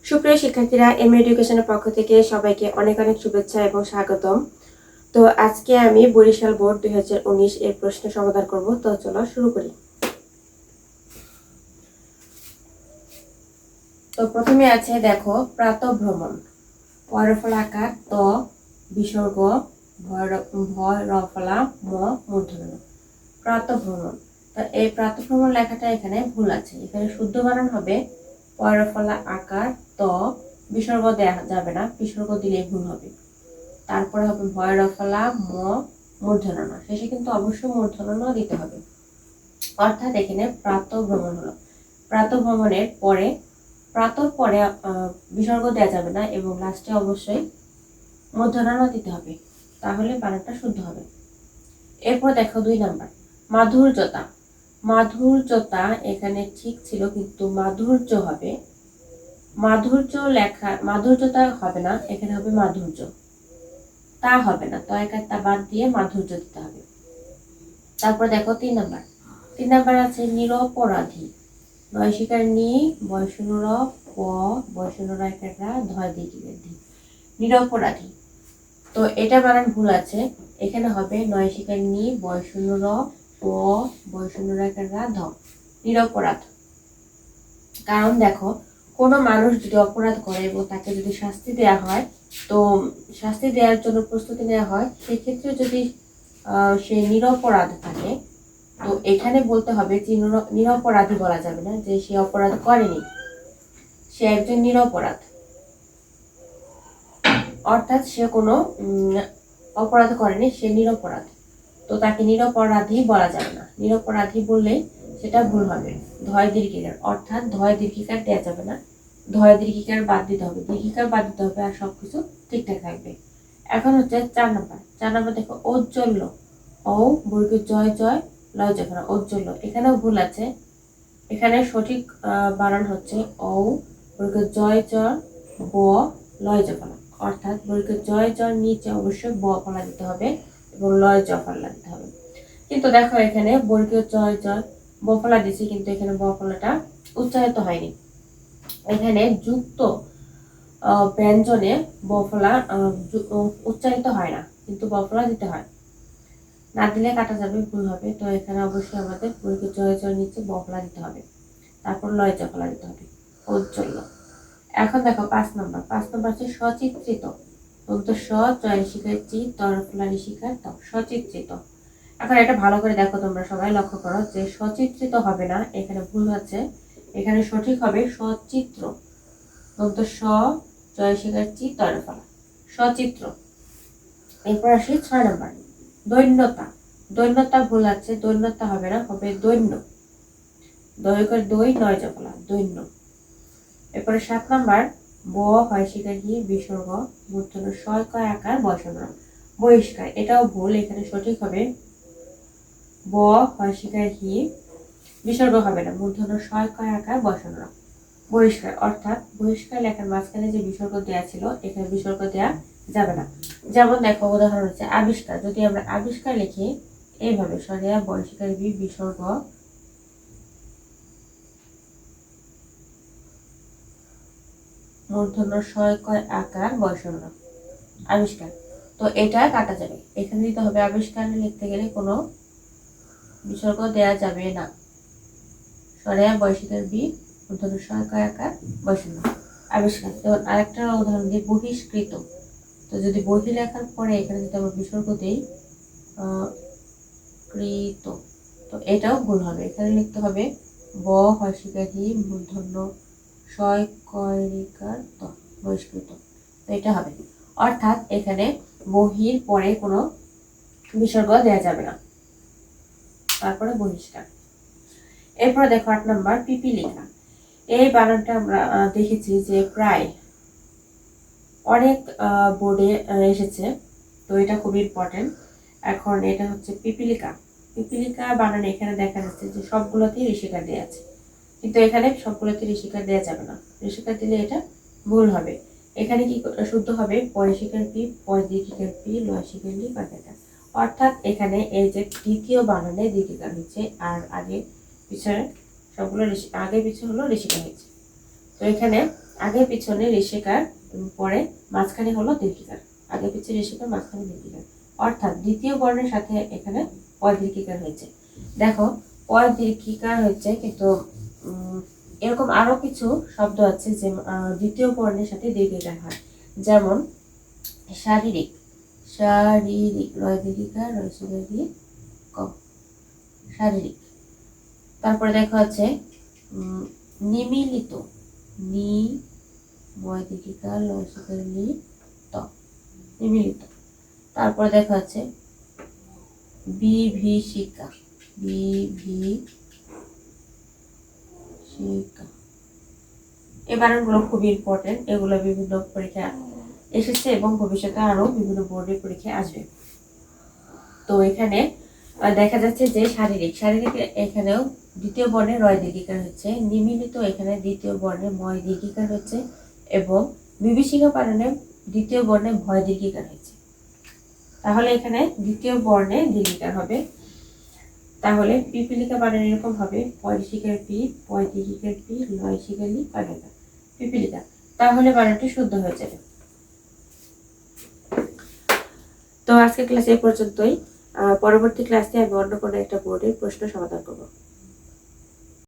সুপ্রিয় শিক্ষার্থীরা, এম এডুকেশনের পক্ষ থেকে সবাইকে অনেক অনেক শুভেচ্ছা এবং স্বাগতম। তো আজকে আমি বরিশাল বোর্ড 2019 এর প্রশ্ন সমাধান করব। তো চলো শুরু করি। তো প্রথমে আছে দেখো প্রাতঃভ্রমণ, পরফলাকার ত বিসর্গ ভয় রফলা ম মূর্ধন্য। প্রাতঃভ্রমণ, তো এই প্রাতঃভ্রমণ লেখাটা এখানে ভুল আছে। এখানে শুদ্ধ বানান হবে পরফলা আকার ত, বিসর্গ দেওয়া যাবে না, বিসর্গ দিলেই ভুল হবে। তারপরে হবে ভয়রফলা ম মূর্ধন্য ন, শেষে কিন্তু অবশ্যই মূর্ধন্য ন দিতে হবে। অর্থাৎ এখানে প্রাতঃভ্রমণ হলো। প্রাতঃভ্রমণের পরে প্রাতর পরে বিসর্গ দেওয়া যাবে না এবং লাস্টে অবশ্যই মূর্ধন্য ন দিতে হবে, তাহলে বানানটা শুদ্ধ হবে। এরপর দেখো 2 নাম্বার মাধুর্যতা। মাধুর্যতা এখানে ঠিক ছিল, কিন্তু মাধুর্য হবে, মাধুর্য লেখা মাধুর্যতা হবে না, এখানে হবে মাধুর্য, তা হবে না, তো এক একটা বাদ দিয়ে মাধুর্য দিতে হবে। তারপর দেখো 3 নাম্বার আছে নিরপরাধী। নয় শিকার নি বয়সনুর প বয়সনুর একটা ধয় দিকে দি, নিরপরাধী। তো এটা বানান ভুল আছে, এখানে হবে নয় শিকার নি বয়সনুর প বয়সনুর একটা ধ, নিরপরাধ। কারণ দেখো কোনো মানুষ যদি অপরাধ করে এবং তাকে যদি শাস্তি দেওয়া হয়, তো শাস্তি দেওয়ার জন্য প্রস্তুতি নেওয়া হয়, সেক্ষেত্রে যদি সে নিরপরাধ থাকে, তো এখানে বলতে হবে যে নিরপরাধী বলা যাবে না, যে সে অপরাধ করেনি, সে একজন নিরপরাধ, অর্থাৎ সে কোনো অপরাধ করেনি, সে নিরপরাধ, তো তাকে নিরপরাধী বলা যাবে না। নিরপরাধী বললেই সেটা ভুল হবে। ধয় দীর্ঘিকার, অর্থাৎ ধয় দীর্ঘিকার দেওয়া যাবে না, ধয় দীর্ঘিকার বাদ দিতে হবে, দীর্ঘিকার বাদ দিতে হবে, আর সবকিছু ঠিকঠাক থাকবে। এখন হচ্ছে 4 নাম্বার দেখো ঔজ্জ্বল্য। ও বর্গ জয় জয় লয় জফলা, ঔজ্জ্বল্য, এখানেও ভুল আছে। এখানে সঠিক বানান হচ্ছে ও বর্গ জয় জয় ব লয় জফলা, অর্থাৎ বর্গ জয় জয় নিচে অবশ্যই ব ফলা দিতে হবে এবং লয় জফলা দিতে হবে। কিন্তু দেখো এখানে বর্গীয় জয় জয় বফলা দিছি, কিন্তু এখানে বফলাটা উচ্চারিত হয়নি। এখানে যুক্ত ব্যঞ্জনে বফলা উচ্চারিত হয় না, কিন্তু বফলা দিতে হয়, না দিলে কাটা যাবে, ভুল হবে। তো এখানে অবশ্যই আমাদের বর্গীয় জয় জয় নিচে বফলা দিতে হবে, তারপর লয় জফলা দিতে হবে, ঔজ্জ্বল্য। এখন দেখো 5 নাম্বার হচ্ছে সচিত্রিত। বলতো স জয় শিকার চি তরফলা ঋষিকার ত, সচিত্রিত। এখন এটা ভালো করে দেখো, তোমরা সবাই লক্ষ্য করো যে সচিত্রিত হবে না, এখানে ভুল আছে, এখানে সঠিক হবে সচিত্র। বলতো স জয় শিকার চি তরফলা, সচিত্র। এরপর আসি 6 নাম্বার দৈন্যতা। দৈন্যতা ভুল আছে, দৈন্যতা হবে না, হবে দৈন্য, দৈর্ঘ্যের দই নয় জফলা, দৈন্য। এরপরে 7 নাম্বার ব হয় শিকার হি বিসর্গ মূর্ধন্য শয় কয় আকার বসানো বহিষ্কার, এটাও ভুল, এখানে সঠিক হবে ব হয় শিকার হি বিসর্গ হবে না, মূর্ধন্য শয় কয় আকার বসানো বহিষ্কার, অর্থাৎ বহিষ্কার লেখার মাঝখানে যে বিসর্গ দেওয়া ছিল, এখানে বিসর্গ দেওয়া যাবে না। যেমন দেখো উদাহরণ হচ্ছে আবিষ্কার, যদি আমরা আবিষ্কার লিখি এইভাবে সরিয়া বহিষ্কার বি বিসর্গ মূর্ধন্য শয় কয় আকার বসানো আবিষ্কার, তো এটা কাটা যাবে। এখানে দিতে হবে আবিষ্কার লিখতে গেলে কোনো বিসর্গ দেয়া যাবে না, সরেয়া বয়সিকার বি মূর্ধন্য শয় কয় আকার বসানো আবিষ্কার। যেমন আরেকটা উদাহরণ দিই বহিষ্কৃত, তো যদি বহি লেখার পরে এখানে যদি আমরা বিসর্গ দিই কৃত, তো এটাও ভুল হবে, এখানে লিখতে হবে ব হয় শিকার হি মূর্ধন্য শয় কয় রিকার ত, বহিষ্কৃত, তো এটা হবে। অর্থাৎ এখানে বহির পরে কোনো বিসর্গ দেওয়া যাবে না, তারপরে বহিষ্কার। এরপরে দেখো 8 নাম্বার পিপিলিকা। এই বানানটা আমরা দেখেছি যে প্রায় অনেক বোর্ডে এসেছে, তো এটা খুব ইম্পর্টেন্ট। এখন এটা হচ্ছে পিপিলিকা। পিপিলিকা বানান এখানে দেখা যাচ্ছে যে সবগুলোতেই ঋষিকার দেওয়া আছে, কিন্তু এখানে সবগুলোতে ঋষিকার দেওয়া যাবে না, ঋষিকার দিলে এটা ভুল হবে। এখানে কি শুদ্ধ হবে পয়শিকার পি পয়দিকিকার পি লয়শিকার লি পাকাটা, অর্থাৎ এখানে এই যে দ্বিতীয় বানানে দীর্ঘিকার হচ্ছে, আর আগে পিছনে সবগুলো আগে পিছনে হলো ঋষিকার হয়েছে। তো এখানে আগে পিছনে ঋষিকার পরে মাঝখানে হলো দীর্ঘিকার, আগে পিছনে ঋষিকার মাঝখানে দীর্ঘিকার, অর্থাৎ দ্বিতীয় বর্ণের সাথে এখানে পয় দীর্ঘিকার হয়েছে। দেখো পয় দীর্ঘিকার হচ্ছে, কিন্তু এরকম আরো কিছু শব্দ আছে যে দ্বিতীয় বর্ণের সাথে দীর্ঘিকার হয়, যেমন শারীরিক, শারীরিক রয় দীর্ঘিকার রয় ক, শারীরিক। তারপরে দেখা হচ্ছে নিমিলিত, নি ময় দীর্ঘিকার লয় লি ত, নিমিলিত। তারপরে দেখা হচ্ছে বিভীষিকা, বিভীষিকা। এই বানানগুলো খুবই ইম্পর্টেন্ট, এগুলো বিভিন্ন পরীক্ষা এসেছে এবং ভবিষ্যতে আরো বিভিন্ন বোর্ডের পরীক্ষায় আসবে। তো এখানে দেখা যাচ্ছে যে শারীরিক, শারীরিক এখানেও দ্বিতীয় বর্ণে রয় দীর্ঘিকার হচ্ছে, নিমিলিত এখানে দ্বিতীয় বর্ণে ময় দীর্ঘিকার হচ্ছে, এবং বিভীষিকা বানানে দ্বিতীয় বর্ণে ভয় দীর্ঘিকার হচ্ছে। তাহলে এখানে দ্বিতীয় বর্ণে দীর্ঘিকার হবে। তাহলে পিপিলিকা বানান এরকম হবে, পয় শিকার পি, পয় দীর্ঘিকার পি, লয় শিকার লি, কালিকা, পিপিলিকা। তাহলে বানানটি শুদ্ধ হয়ে যাবে। তো আজকের ক্লাস এই পর্যন্তই। পরবর্তী ক্লাসে আমি অন্য কোনো একটা বোর্ডের প্রশ্ন সমাধান করবো।